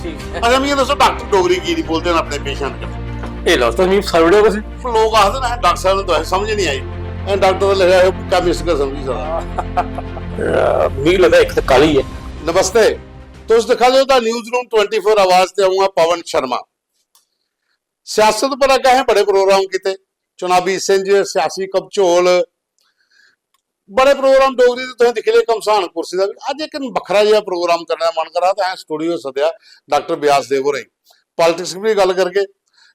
ठीक है। अच्छा मैं दसो डॉक्टर डोगरी की नहीं बोलते अपने पेशेंट कन्नै ये लो तो नहीं सारे कुछ लोग आखते ना डॉक्टर साहब ने तो समझ नहीं आई डॉक्टर ने लिखा है केमिस्ट का समझी सारा मुझे लगा एक तो काली है। नमस्ते तुस दिखा दो दा न्यूज़ रूम 24 आवाज ते आऊंगा पवन शर्मा सियासत पर अग्गे है बड़े प्रोग्राम किते चुनावी सिंज सियासी कपचोल बड़े प्रोग्राम डोगरी दे तुसें दिक्खी ले कमसान कुर्सी दा भी अज एक बखरा जिहा प्रोग्राम करने दा मन करा ते असें स्टूडियो सद्या डॉक्टर ब्यास देव होरें पॉलिटिक्स भी गल करके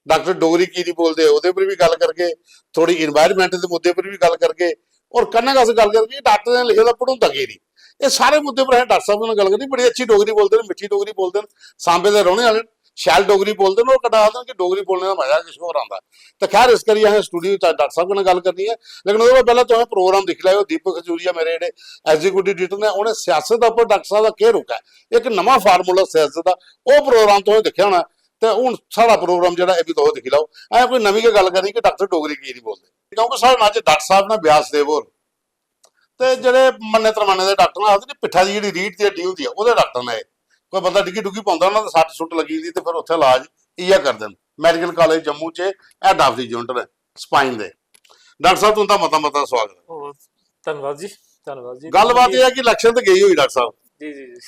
डॉक्टर डोगरी की नहीं बोलते ओहदे पर भी गल करके थोड़ी इन्वायरमेंट के मुद्दे पर भी गल करके और कन्नै अस गल करके डॉक्टर ने लिखे दा पढ़ाउंदा की नहीं ये सारे मुद्दे पर डॉक्टर साहब ने गल करनी बड़ी अच्छी डोगरी बोलते हैं मिठी डोगरी बोलते हैं सांबे के रौहने वाले शैल डोगरी बोलते हैं और कटा आते कि डोगरी बोलने का मजा किश होर आता तो खैर इस करियै असें स्टूडियो डॉक्टर साहब ने गल करनी है लेकिन उससे पहले तुसें प्रोग्राम दिक्खी लैओ दीपक खजूरिया मेरे जेह्ड़े एग्जीक्यूटिव एडिटर ने उन्हें सियासत उप्पर डॉक्टर साहब का केह् रुख है एक नवा फार्मूला सियासत का वो प्रोग्राम तुसें दिक्खेआ होना तो हूँ साढ़ा प्रोग्राम जो भी तुस दिक्खी लैओ असें कोई नवीं गै गल करनी कि डॉक्टर डोगरी की नहीं बोलते क्योंकि साढ़े नाल डॉक्टर साहब ने ब्यास देव होर ते जेह्ड़े मन्ने तरमाने दे डॉक्टर ने आखदे पिट्ठा दी जेह्ड़ी रीढ़ दी हड्डी होंदी है ओह्दे डॉक्टर ने कोई बंदा डिग्गी डुग्गी पाਉਂਦਾ ਉਹਨਾਂ ਤੇ ਸੱਟ ਸੁੱਟ ਲੱਗੀ ਦੀ ਤੇ ਫਿਰ ਉੱਥੇ ਇਲਾਜ ਇਹਾ ਕਰਦੇ ਨੇ ਮੈਡੀਕਲ ਕਾਲਜ ਜੰਮੂ 'ਚ ਹੈਡ ਆਫ ਦੀ ਯੂਨਿਟ ਨੇ ਸਪਾਈਨ ਦੇ ਡਾਕਟਰ ਸਾਹਿਬ ਤੁਹਾਨੂੰ ਤਾਂ ਮਤਾ ਸਵਾਗਤ ਹੈ ਧੰਨਵਾਦ ਜੀ ਧੰਨਵਾਦ ਜੀ ਗੱਲਬਾਤ ਇਹ ਹੈ ਕਿ ਇਲੈਕਸ਼ਨ ਤੇ ਗਈ ਹੋਈ ਡਾਕਟਰ ਸਾਹਿਬ ਜੀ ਜੀ ਜੀ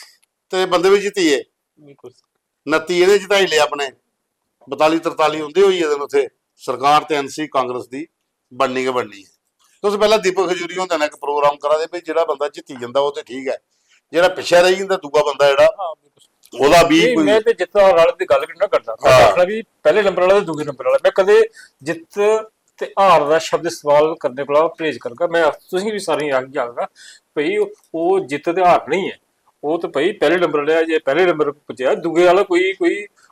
ਤੇ ਬੰਦੇ ਵੀ ਜਿੱਤੀਏ ਬਿਲਕੁਲ 29 ਇਹਦੇ ਜਿਤਾਈ ਲਿਆ ਆਪਣੇ 42 43 ਹੁੰਦੇ ਹੋਈ ਇਹਦੇ ਉੱਥੇ ਸਰਕਾਰ ਤੇ ਐਨਸੀ ਕਾਂਗਰਸ ਦੀ ਬਣਨੀ ਹੈ ਤੁਸੀਂ ਪਹਿਲਾਂ ਦੀਪਕ ਖਜੂਰੀ ਹੁੰਦਾ ਨੇ ਇੱਕ ਪ੍ਰੋਗਰਾਮ ਕਰਾ ਦੇ ਵੀ ਜਿਹੜਾ ਬੰਦਾ ਜਿੱਤੀ ਜਾਂਦਾ ਉਹ ਤੇ ਠੀਕ ਹੈ ਜਿਹੜਾ ਪਿੱਛੇ ਰਹੀ ਜਾਂਦਾ ਦੂਆ ਬੰਦਾ ਜਿਹੜਾ ਉਹਦਾ ਵੀ ਕੋਈ ਮੈਂ ਤੇ ਜਿੱਤ ਵਾਲੇ ਦੀ ਗੱਲ ਕਿੰਨਾ ਕਰਦਾ ਮੈਂ ਆਖਣਾ ਵੀ ਪਹਿਲੇ ਨੰਬਰ ਵਾਲਾ ਤੇ ਦੂਜੇ ਨੰਬਰ ਵਾਲਾ ਮੈਂ ਕਦੇ ਜਿੱਤ ਤੇ ਹਾਰ ਦਾ ਸ਼ਬਦ ਇਸਤੇਮਾਲ ਕਰਨੇ ਕੋਲ ਪਰਹੇਜ਼ ਕਰਾਂਗਾ ਮੈਂ ਤੁਸੀਂ ਵੀ ਸਾਰੀ ਆਖ ਜਾਗਾ ਭਈ ਉਹ ਜਿੱਤ ਤੇ ਹਾਰ ਨਹੀਂ ਹੈ ਉਹ ਤਾਂ ਭਈ ਪਹਿਲੇ ਨੰਬਰ ਵਾਲਾ ਜੇ ਪਹਿਲੇ ਨੰਬਰ ਪੁੱਜਿਆ ਦੂਜੇ ਵਾਲਾ ਕੋਈ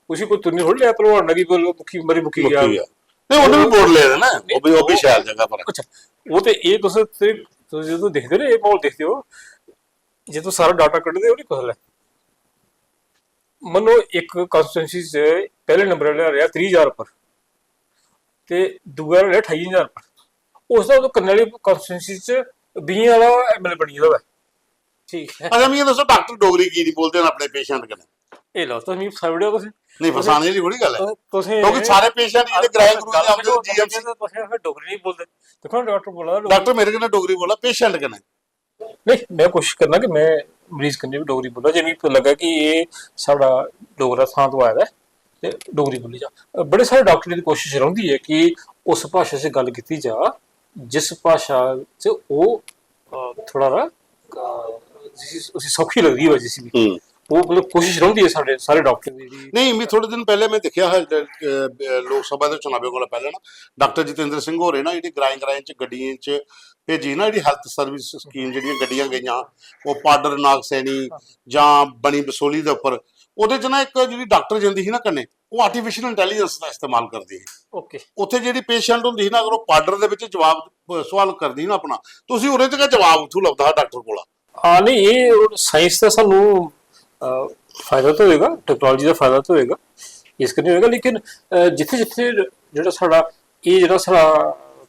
ਉਸੇ ਕੋਈ ਤੁਰਨੀ ਥੋੜੀ ਲਿਆ ਭਲਵਾਨ ਨਗੀ ਮੁੱਖੀ ਮਰੀ ਮੁੱਕੀ ਗਿਆ ਨਹੀਂ ਉਹਨੇ ਵੀ ਬੋਲ ਲਿਆ ਨਾ ਉਹ ਵੀ ਸ਼ਾਇਦ ਜਗ੍ਹਾ ਪਰ ਅੱਛਾ ਉਹ ਤੇ ਇਹ ਤੁਸੀਂ ਜਦੋਂ ਦੇਖਦੇ ਨੇ ਇਹ ਮਾਹੌਲ ਦੇਖਦੇ ਹੋ ਜੇ ਤੁਸੀਂ ਸਾਰਾ ਡਾਟਾ ਕੱਢਦੇ ਹੋ ਨਹੀਂ ਕੁਝ ਲੈ ਮਨੋ ਇੱਕ ਕੰਸਟੀਟਿਊਂਸੀ 'ਚ ਪਹਿਲੇ ਨੰਬਰ ਵਾਲਾ ਰਿਹਾ 30,000 ਪਰ ਤੇ ਦੂਜਾ ਰਿਹਾ 28,000 ਪਰ ਉਸ ਦਾ ਕੰਨੇ ਵਾਲੀ ਕੰਸਟੀਟਿਊਂਸੀ 'ਚ 20 ਵਾਲਾ ਐਮਐਲਏ ਬਣੀ ਜਾਂਦਾ ਠੀਕ ਹੈ ਅੱਛਾ ਮੈਂ ਦੱਸੋ ਡਾਕਟਰ ਡੋਗਰੀ ਕੀ ਨਹੀਂ ਬੋਲਦੇ ਆਪਣੇ ਪੇਸ਼ੈਂਟ ਕਨੇ ਇਹ ਲਓ ਤੁਸੀਂ ਸਾਈਡਿਓ ਤੁਸੀਂ ਨਹੀਂ ਫਸਾਣੇ ਦੀ ਥੋੜੀ ਗੱਲ ਹੈ ਤੁਸੀਂ ਕਿਉਂਕਿ ਸਾਰੇ ਪੇਸ਼ੈਂਟ ਜਿਹੜੇ ਗ੍ਰਾਈ ਗੁਰੂ ਦੇ ਆਉਂਦੇ ਜੀਐਮਸੀ ਤੁਸੀਂ ਡੋਗਰੀ ਨਹੀਂ ਬੋਲਦੇ ਦੇਖੋ ਡਾਕਟਰ ਬੋਲਦਾ ਡਾਕਟਰ ਮੇਰੇ ਕਨੇ ਡੋਗਰੀ ਬੋਲਾ ਪੇਸ਼ੈਂਟ ਕਨੇ नहीं मैं कोशिश करना कि मैं मरीज कन्नै भी डोगरी बोला जे मिगी लग्गा कि ये साढ़ा डोगरा थां तो आया है डोगरी बोली जा बड़े सारे डॉक्टरें दी कोशिश रहिंदी है कि उस भाषा च गल कीती जा जिस भाषा च ओह थोड़ा ना उसी सौखी लगदी होवे जिसी भी वो मतलब कोशिश रहिंदी है सारे डॉक्टर दी नहीं मैं थोड़े दिन पहले मैं देखा है लोक सभा ਦੇ ਚੁਣਾਵਾਂ ਕੋਲ ਪਹਿਲਾਂ ਨਾ ਡਾਕਟਰ ਜਤਿੰਦਰ ਸਿੰਘ ਹੋਰੇ ਨਾ ਜਿਹੜੀ ਗ੍ਰਾਈਂ ਚ ਗੱਡੀਆਂ ਚ ਭੇਜੀ ਨਾ ਜਿਹੜੀ ਹੈਲਥ ਸਰਵਿਸ ਸਕੀਮ ਜਿਹੜੀਆਂ ਗੱਡੀਆਂ ਗਈਆਂ ਉਹ ਪਾਡਰ ਨਾਗਸੈਣੀ ਜਾਂ ਬਣੀ ਬਸੋਲੀ ਦੇ ਉੱਪਰ ਉਹਦੇ ਚ ਨਾ ਇੱਕ ਜਿਹੜੀ ਡਾਕਟਰ ਜਾਂਦੀ ਸੀ ਨਾ ਕੰਨੇ ਉਹ ਆਰਟੀਫੀਸ਼ੀਅਲ ਇੰਟੈਲੀਜੈਂਸ ਦਾ ਇਸਤੇਮਾਲ ਕਰਦੀ ਸੀ ਓਕੇ ਉੱਥੇ ਜਿਹੜੀ ਪੇਸ਼ੈਂਟ ਹੁੰਦੀ ਸੀ ਨਾ ਅਗਰ ਉਹ ਪਾਡਰ ਦੇ ਵਿੱਚ ਜਵਾਬ ਸਵਾਲ ਕਰਦੀ ਨਾ ਆਪਣਾ ਤੁਸੀਂ ਉਹਦੇ ਚ ਜਵਾਬ ਉੱਥੋਂ ਲੱਭਦਾ ਡਾਕਟਰ ਕੋਲ ਹਾਂ ਨਹੀਂ ਇਹ ਸਾਇੰਸ ਦਾ ਸਾਨੂੰ फायदा तो होएगा टेक्नोलॉजी का फायदा तो होएगा इस करने होएगा लेकिन जिथे जिथे जो साड़ा ये जो साड़ा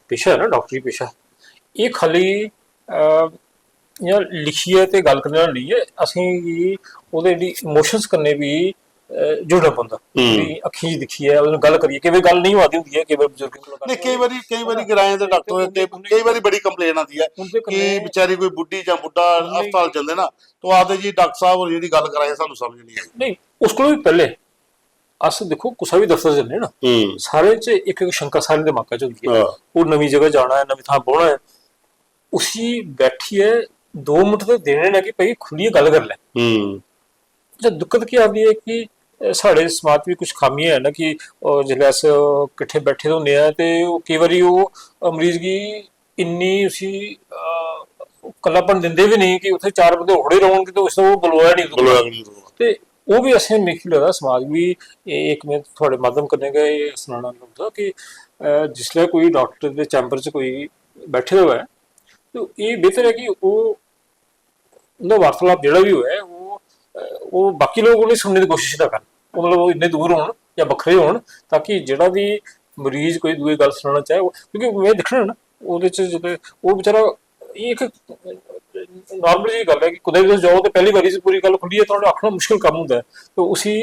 पेशा है ना डॉक्टरी पेशा ये खाली लिखिए तो गल करने नहीं है असें इमोशनस कन्नै भी जुड़ना पौंदा अखीं च दिखिए गल करिए कई गल नहीं आती होंदी है कई बजुर्ग नहीं कई बारी किराए दे डॉक्टर कई बारी बड़ी कंप्लेन आती है कि बेचारी कोई बुढ़ी या बुढ़ा अस्पताल जांदे ना तो आते जी डॉक्टर साहब और जेडी गल कराए सानू समझ नहीं आई नहीं उसको भी पहले अस देखो कुसा भी दफ्तर जन्ने ना सारे च एक शंका सारे दिमाग च होंदी है वो नवी जगह जाना है नवी थां बौहना है उसी बैठी है 2 मिनट तो देने ना कि भाई खुली गल कर ले जब दिक्कत क्या आती है कि साढ़े समाज में कुछ खामियां है ना कि जिसलै अस किट्ठे बैठे होंदे आ ते केईं बारी ओह् मरीज गी इन्नी उसी कल्लापन दिंदे भी नहीं कि उत्थे 4 बंदे होड़े रौहन कि उस बुलवाया नहीं ते ओह् भी असें मिगी लगदा समाज भी एक मैं थोड़े माध्यम कन्नै गै सनाना चाहंदा कि जिसलै कोई डॉक्टर दे चैंबर च कोई बैठे होवे तो ये बेहतर है कि उं'दा वार्तालाप जेह्ड़ा भी होऐ वो बाकी लोग उन्हें सुनने की कोशिश ना करन मतलब वो इन्ने दूर होन या बखरे होन ताकि जेह्ड़ा भी मरीज कोई दूई गल सुनाना चाहे क्योंकि मैं दिक्खना ना ओह्दे च जिसलै ओह् बेचारा एक नॉर्मल जी गल है कि कुदै भी तुस जाओ तो पहली बारी पूरी गल खुल्लियै तुहानूं आखना मुश्किल कम्म होंदा है तो उसी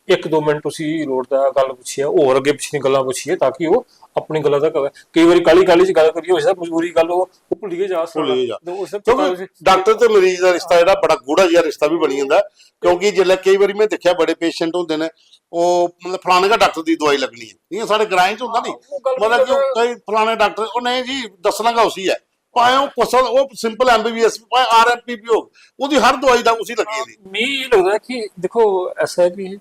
ਇੱਕ ਦੋ ਮਿੰਟ ਤੁਸੀਂ ਲੋੜ ਦਾ ਗੱਲ ਪੁੱਛੀਏ, ਹੋਰ ਅੱਗੇ ਪਿਛਲੀ ਗੱਲਾਂ ਪੁੱਛੀਏ ਤਾਂ ਕਿ ਉਹ ਆਪਣੀ ਗੱਲਾਂ ਦਾ ਕਈ ਵਾਰੀ ਕਾਲੀ ਚ ਗੱਲ ਕਰੀਏ, ਉਸ ਮਜਬੂਰੀ ਗੱਲ ਉਹ ਭੁੱਲੀਏ ਜਾ ਕਿਉਂਕਿ ਡਾਕਟਰ ਤੇ ਮਰੀਜ਼ ਦਾ ਰਿਸ਼ਤਾ ਜਿਹੜਾ ਬੜਾ ਗੂੜਾ ਜਿਹਾ ਰਿਸ਼ਤਾ ਵੀ ਬਣੀ ਜਾਂਦਾ, ਕਿਉਂਕਿ ਜਿੱਲੇ ਕਈ ਵਾਰੀ ਮੈਂ ਦੇਖਿਆ ਬੜੇ ਪੇਸ਼ੈਂਟ ਹੁੰਦੇ ਨੇ, ਉਹ ਮਤਲਬ ਫਲਾਣੇ ਦਾ ਡਾਕਟਰ ਦੀ ਦਵਾਈ ਲੱਗਣੀ ਹੈ, ਨਹੀਂ ਸਾਡੇ ਗ੍ਰਾਂਹ ਚ ਹੁੰਦਾ ਨਹੀਂ, ਮਤਲਬ ਕਿ ਕਈ ਫਲਾਣੇ ਡਾਕਟਰ ਉਹ ਨਹੀਂ ਜੀ ਦੱਸਣਾਗਾ ਉਸੀ ਹੈ, ਭਾਵੇਂ ਉਹ ਪਸੰਦ ਉਹ ਸਿੰਪਲ MBBS ਭਾਵੇਂ RMPP ਹੋ, ਉਹਦੀ ਹਰ ਦਵਾਈ ਦਾ ਉਸੀ ਲੱਗੀ ਹੁੰਦੀ। ਮੈਨੂੰ ਇਹ ਲੱਗਦਾ ਕਿ ਦੇਖੋ ਐਸਾ ਹੈ ਕਿ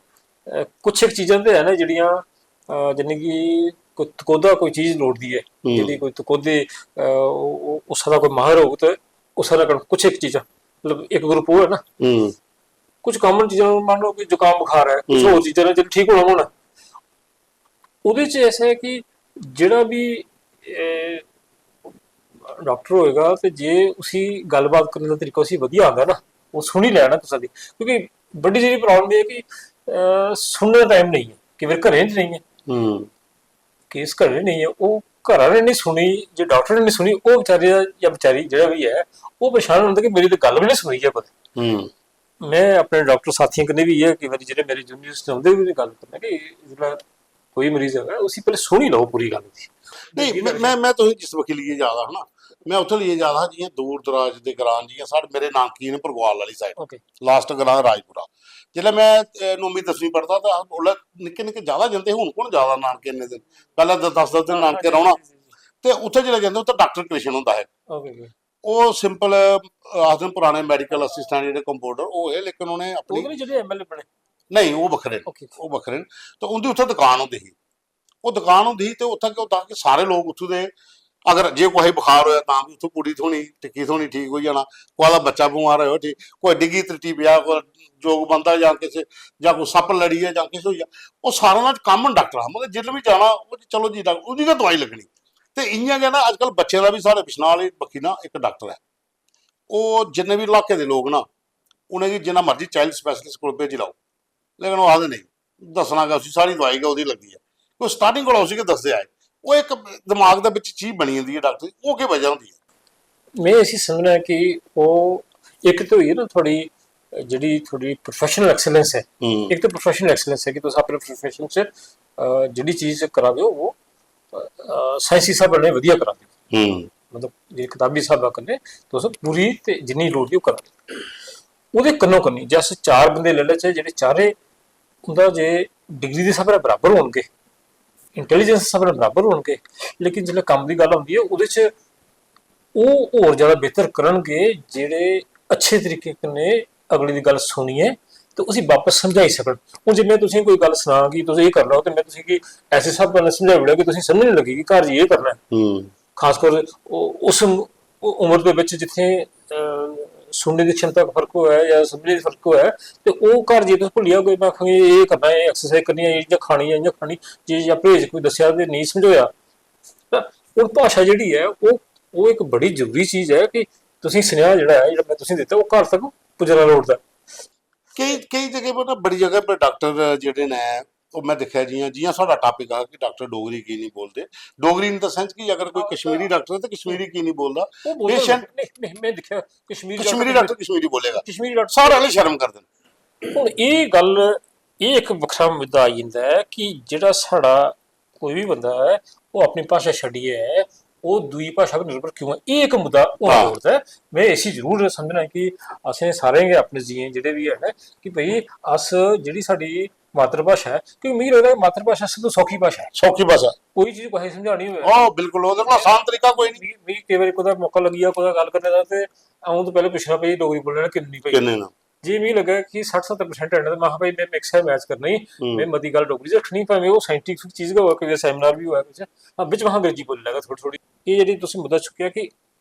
ਕੁਛ ਇੱਕ ਚੀਜ਼ਾਂ ਤੇ ਹੈ ਨਾ ਜਿਹੜੀਆਂ ਜਿਵੇਂ ਕਿ ਕੋਈ ਤਕੋਦਾ ਕੋਈ ਚੀਜ਼ ਲੋੜਦੀ ਹੈ, ਜਿਹੜੀ ਕੋਈ ਤਕੋਦੇ ਉਸ ਦਾ ਕੋਈ ਮਾਹਰ ਹੋਊ ਤੇ ਉਸ ਦਾ ਕੁਛ ਇੱਕ ਚੀਜ਼ਾਂ ਮਤਲਬ ਇੱਕ ਗਰੁੱਪ ਉਹ ਹੈ ਨਾ, ਕੁਝ ਕਾਮਨ ਚੀਜ਼ਾਂ ਮੰਨ ਲਓ ਕਿ ਜ਼ੁਕਾਮ ਬੁਖਾਰ ਹੈ, ਕੁਝ ਹੋਰ ਚੀਜ਼ਾਂ ਨੇ ਜਿਹੜੇ ਠੀਕ ਹੋਣਾ ਉਹਦੇ ਚ ਐਸਾ ਹੈ ਕਿ ਜਿਹੜਾ ਵੀ ਡਾਕਟਰ ਹੋਏਗਾ ਤੇ ਜੇ ਉਸੀ ਗੱਲਬਾਤ ਕਰਨ ਦਾ ਤਰੀਕਾ ਉਸੀ ਵਧੀਆ ਆਉਂਦਾ ਨਾ, ਉਹ ਸੁਣ ਹੀ ਲੈਣਾ ਤੁਸੀਂ, ਕਿਉਂਕਿ ਵੱਡੀ ਜਿਹੜੀ ਪ੍ਰੋਬਲਮ ਇਹ ਹੈ ਕਿ ਸੁਣਨ ਦਾ ਟਾਈਮ ਨਹੀਂ ਹੈ, ਕਿ ਫਿਰ ਘਰੇ ਨਹੀਂ ਹੈ, ਕੇਸ ਘਰੇ ਨਹੀਂ ਹੈ, ਉਹ ਘਰਾਂ ਨੇ ਨਹੀਂ ਸੁਣੀ, ਜੇ ਡਾਕਟਰ ਨੇ ਨਹੀਂ ਸੁਣੀ, ਉਹ ਵਿਚਾਰੇ ਜਾਂ ਵਿਚਾਰੀ ਜਿਹੜਾ ਵੀ ਹੈ ਉਹ ਪਰੇਸ਼ਾਨ ਹੁੰਦਾ ਕਿ ਮੇਰੀ ਤਾਂ ਗੱਲ ਵੀ ਨਹੀਂ ਸੁਣੀ ਹੈ ਪਤਾ। ਮੈਂ ਆਪਣੇ ਡਾਕਟਰ ਸਾਥੀਆਂ ਕਨੇ ਵੀ ਹੈ ਕਿ ਵਾਰੀ ਜਿਹੜੇ ਮੇਰੇ ਜੂਨੀਅਰਸ ਆਉਂਦੇ ਵੀ ਗੱਲ ਕਰਨਾ ਕਿ ਜਿਹੜਾ ਕੋਈ ਮਰੀਜ਼ ਹੈਗਾ ਉਸੇ ਪਹਿਲੇ ਸੁਣੀ ਲਓ ਪੂਰੀ ਗੱਲ ਦੀ। ਨਹੀਂ ਮੈਂ ਤੁਸੀਂ ਜਿਸ ਵਕੀਲ ਲਈ ਜ਼ਿਆਦਾ ਹਨਾ, ਮੈਂ ਉੱਥੇ ਲਈ ਜ਼ਿਆਦਾ ਜਿਹੀਆਂ ਦੂਰ ਦਰਾਜ ਦੇ ਗਰਾਂ ਜੀਆਂ ਸਾਡੇ ਮੇਰੇ ਨਾਨਕੀ ਨੇ ਭਰਗਵਾਲ ਵਾਲੀ ਸਾਈਡ ਲਾਸਟ ਗਰਾਂ ਰਾਜਪੁਰਾ, ਜਦੋਂ ਮੈਂ 9ਵੀਂ 10ਵੀਂ ਪੜ੍ਹਦਾ ਤਾਂ ਉਹ ਨਿੱਕੇ ਨਿੱਕੇ ਜ਼ਿਆਦਾ ਜਾਂਦੇ, ਹੁਣ ਕੋਣ ਜ਼ਿਆਦਾ ਨਾਨਕੇ ਇੰਨੇ ਦਿਨ, ਪਹਿਲਾਂ 10 ਦਿਨ ਨਾਨਕੇ ਰਹਿਣਾ, ਤੇ ਉੱਥੇ ਜਿਹੜੇ ਜਾਂਦੇ ਉੱਥੇ ਡਾਕਟਰ ਕ੍ਰਿਸ਼ਨ ਹੁੰਦਾ ਹੈ, ਉਹ ਸਿੰਪਲ ਆਖਦੇ ਪੁਰਾਣੇ ਮੈਡੀਕਲ ਅਸਿਸਟੈਂਟ ਜਿਹੜੇ ਕੰਪਾਊਂਡਰ ਉਹ ਹੈ, ਲੇਕਿਨ ਉਹਨੇ ਆਪਣੀ ਜਿਹੜੇ MLA ਬਣੇ ਨਹੀਂ ਉਹ ਵੱਖਰੇ ਉਹ ਵੱਖਰੇ ਨੇ, ਤੇ ਉਹਦੀ ਉੱਥੇ ਦੁਕਾਨ ਹੁੰਦੀ ਸੀ, ਉਹ ਦੁਕਾਨ ਹੁੰਦੀ ਸੀ ਤੇ ਉੱਥੇ ਕਿਉਂ ਤਾਂ ਕਿ ਸਾਰੇ ਲੋਕ ਉੱਥੋਂ ਦੇ ਅਗਰ ਜੇ ਕੋਈ ਬੁਖਾਰ ਹੋਇਆ ਤਾਂ ਵੀ ਉੱਥੋਂ ਪੂੜੀ ਥੋਣੀ ਟਿੱਕੀ ਥੋਣੀ ਠੀਕ ਹੋ ਜਾਣਾ, ਕੋਈ ਦਾ ਬੱਚਾ ਬਿਮਾਰ ਹੋਇਆ ਠੀਕ, ਕੋਈ ਡਿੱਗੀ ਤਰਟੀ ਪਿਆ, ਕੋਈ ਜੋਗ ਬੰਦਾ ਜਾਂ ਕਿਸੇ ਜਾਂ ਕੋਈ ਸੱਪ ਲੜੀ ਹੈ ਜਾਂ ਕਿਸੇ ਹੋਈ ਆ, ਉਹ ਸਾਰਾ ਨਾਲ ਕਾਮਨ ਡਾਕਟਰ ਆ, ਮਤਲਬ ਜਿੱਦ ਵੀ ਜਾਣਾ ਉਹ ਚਲੋ ਜੀ ਡਾਕਟਰ ਉਹਦੀ ਤਾਂ ਦਵਾਈ ਲੱਗਣੀ। ਤੇ ਇੰਨੀਆਂ ਕਹਿੰਦਾ ਅੱਜ ਕੱਲ੍ਹ ਬੱਚਿਆਂ ਦਾ ਵੀ ਸਾਡੇ ਬਿਸ਼ਨਾਲ ਵਾਲੀ ਬੱਖੀ ਨਾ ਇੱਕ ਡਾਕਟਰ ਹੈ, ਉਹ ਜਿੰਨੇ ਵੀ ਇਲਾਕੇ ਦੇ ਲੋਕ ਨਾ ਉਹਨੇ ਕਿ ਜਿੰਨਾ ਮਰਜ਼ੀ ਚਾਈਲਡ ਸਪੈਸ਼ਲਿਸਟ ਕੋਲ ਭੇਜ ਲਾਓ, ਲੇਕਿਨ ਉਹ ਆਖਦੇ ਨਹੀਂ ਦੱਸਣਾ ਕਿ ਅਸੀਂ ਸਾਰੀ ਦਵਾਈ ਉਹਦੀ ਲੱਗੀ ਹੈ, ਕੋਈ ਸਟਾਰਟਿੰਗ ਕੋਲ ਸੀ ਕਿ ਦੱਸਦੇ ਆਏ, ਉਹ ਇੱਕ ਦਿਮਾਗ ਦੇ ਵਿੱਚ ਚੀਜ਼ ਬਣੀ ਹੁੰਦੀ ਹੈ ਡਾਕਟਰ ਦੀ, ਉਹ ਕੀ ਵਜ੍ਹਾ ਹੁੰਦੀ ਹੈ? ਮੈਂ ਅਸੀਂ ਸਮਝਣਾ ਕਿ ਉਹ ਇੱਕ ਤਾਂ ਹੋਈ ਹੈ ਨਾ ਥੋੜੀ ਜਿਹੜੀ ਥੋੜੀ ਪ੍ਰੋਫੈਸ਼ਨਲ ਐਕਸਲੈਂਸ ਹੈ, ਇੱਕ ਤਾਂ ਪ੍ਰੋਫੈਸ਼ਨਲ ਐਕਸਲੈਂਸ ਹੈ ਕਿ ਤੁਸੀਂ ਆਪਣੇ ਪ੍ਰੋਫੈਸ਼ਨ 'ਚ ਜਿਹੜੀ ਚੀਜ਼ ਕਰਾ ਦਿਓ ਉਹ ਸਾਇੰਸੀ ਹਿਸਾਬ ਨਾਲ ਵਧੀਆ ਕਰਾ ਦਿਓ, ਮਤਲਬ ਜੇ ਕਿਤਾਬੀ ਹਿਸਾਬ ਕਰਨੇ ਤੁਸੀਂ ਪੂਰੀ ਤੇ ਜਿੰਨੀ ਲੋੜ ਦੀ ਉਹ ਕਰਾ ਦਿਓ। ਉਹਦੇ ਕੰਨੋ ਕੰਨੀ ਜੇ ਅਸੀਂ ਚਾਰ ਬੰਦੇ ਲੈ ਲਏ ਜਿਹੜੇ ਚਾਰੇ ਉਹਦਾ ਜੇ ਡਿਗਰੀ ਦੇ ਹਿਸਾਬ ਨਾਲ ਬਰਾਬਰ ਹੋਣਗੇ, ਇੰਟੈਲੀਜੈਂਸ ਹਿਸਾਬ ਨਾਲ ਬਰਾਬਰ ਹੋਣਗੇ, ਲੇਕਿਨ ਜਿਹੜਾ ਕੰਮ ਦੀ ਗੱਲ ਹੁੰਦੀ ਹੈ ਉਹਦੇ 'ਚ ਉਹ ਹੋਰ ਜ਼ਿਆਦਾ ਬਿਹਤਰ ਕਰਨਗੇ ਜਿਹੜੇ ਅੱਛੇ ਤਰੀਕੇ ਨੇ ਅਗਲੇ ਦੀ ਗੱਲ ਸੁਣੀਏ ਤੇ ਅਸੀਂ ਵਾਪਸ ਸਮਝਾਈ ਸਕਣ। ਹੁਣ ਜਿਵੇਂ ਤੁਸੀਂ ਕੋਈ ਗੱਲ ਸੁਣਾ ਕਿ ਤੁਸੀਂ ਇਹ ਕਰਨਾ ਤੇ ਮੈਂ ਤੁਸੀਂ ਕਿ ਐਸੇ ਹਿਸਾਬ ਨਾਲ ਸਮਝਾਉਣਾ ਕਿ ਤੁਸੀਂ ਸਮਝ ਨਹੀਂ ਲੱਗੀ ਕਿ ਘਰ ਜੀ ਇਹ ਕਰਨਾ ਹੈ, ਖਾਸ ਕਰ ਉਸ ਉਮਰ ਦੇ ਵਿੱਚ ਜਿੱਥੇ ਸੁਣਨੇ ਦੀ क्षमता का फर्क होया या समझने का फर्क होया, तो वो घर जे तुस भुलिया कोई मैं आखांगे ये करना है एक्सरसाइज करनी है या खानी है या खानी जे या परहेज कोई दस्या ते नहीं समझोया, हुण भाषा जिहड़ी है वो एक बड़ी जरूरी चीज़ है कि तुसीं सुनेहा जिहड़ा है जिहड़ा मैं तुसीं दित्ता वो घर तक पुज्जना लोड़दा। कई जगह पर ना बड़ी जगह पर डॉक्टर जिहड़े ने ਉਹ ਮੈਂ ਦੇਖਿਆ ਜਿयां ਸਾਡਾ ਟਾਪਿਕ ਆ ਕਿ ਡਾਕਟਰ ਡੋਗਰੀ ਕੀ ਨਹੀਂ ਬੋਲਦੇ, ਡੋਗਰੀ ਇਨ ਦਾ ਸੈਂਸ ਕਿ ਅਗਰ ਕੋਈ ਕਸ਼ਮੀਰੀ ਡਾਕਟਰ ਹੈ ਤਾਂ ਕਸ਼ਮੀਰੀ ਕੀ ਨਹੀਂ ਬੋਲਦਾ, ਪੇਸ਼ੈਂਟ ਨਹੀਂ ਮੈਂ ਦੇਖਿਆ ਕਸ਼ਮੀਰੀ ਡਾਕਟਰ ਕਸ਼ਮੀਰੀ ਬੋਲੇਗਾ, ਕਸ਼ਮੀਰੀ ਡਾਕਟਰ ਸਾਰੇ ਵਾਲੇ ਸ਼ਰਮ ਕਰਦੇ ਨੇ। ਹੁਣ ਇਹ ਗੱਲ ਇਹ ਇੱਕ ਵੱਖਰਾ ਮੁੱਦਾ ਆ ਜਾਂਦਾ ਹੈ ਕਿ ਜਿਹੜਾ ਸਾਡਾ ਕੋਈ ਵੀ ਬੰਦਾ ਹੈ ਉਹ ਆਪਣੀ ਭਾਸ਼ਾ ਛੱਡੀਏ ਉਹ ਦੂਜੀ ਭਾਸ਼ਾ 'ਤੇ ਨਿਰਭਰ ਕਿਉਂ ਹੈ, ਇਹ ਇੱਕ ਮੁੱਦਾ ਹੋਣਾ ਲੋੜਦਾ ਹੈ। ਮੈਂ ਇਸੇ ਜ਼ਰੂਰ ਸਮਝਣਾ ਕਿ ਅਸੀਂ ਸਾਰੇ ਆਪਣੇ ਜੀਏ ਜਿਹੜੇ ਵੀ ਹੈ ਕਿ ਭਈ ਅਸ ਜਿਹੜੀ ਸਾਡੀ ਮਾਤਰ ਭਾਸ਼ਾ ਹੈ, ਕਿਉਂਕਿ ਮੈਨੂੰ ਲੱਗਦਾ ਮਾਤਰ ਭਾਸ਼ਾ ਸਭ ਤੋਂ ਸੌਖੀ ਭਾਸ਼ਾ ਹੈ, ਸੌਖੀ ਭਾਸ਼ਾ ਕੋਈ ਚੀਜ਼ ਕੋਈ ਸਮਝਾਣੀ ਹੋਵੇ ਹਾਂ ਬਿਲਕੁਲ ਉਹਦੇ ਕੋਲ ਆਸਾਨ ਤਰੀਕਾ ਕੋਈ ਨਹੀਂ। ਵੀ ਕਈ ਵਾਰੀ ਕੋਈ ਮੌਕਾ ਲੱਗਿਆ ਕੋਈ ਗੱਲ ਕਰਨੇ ਦਾ ਤੇ ਆਉਂ ਤੋਂ ਪਹਿਲੇ ਪੁੱਛਣਾ ਪਈ ਡੋਗਰੀ ਬੋਲਣਾ ਕਿੰਨੀ ਪਈ ਕਿੰਨੇ ਨਾ, ਜੇ ਮੈਨੂੰ ਲੱਗਾ ਕਿ 60-70% ਹੈ ਨਾ ਮੈਂ ਭਾਈ ਮੈਂ ਮਿਕਸ ਹੈ ਮੈਚ करना ही मैं मती गल डोगरी रखनी भावें वो साइंटिफिक चीज़ का हुआ कि सैमीनार भी हुआ कुछ हाँ बिच वहाँ अंग्रेजी बोलने लगा थोड़ी थोड़ी। ये जी तुसीं मुद्दा चुक्किया कि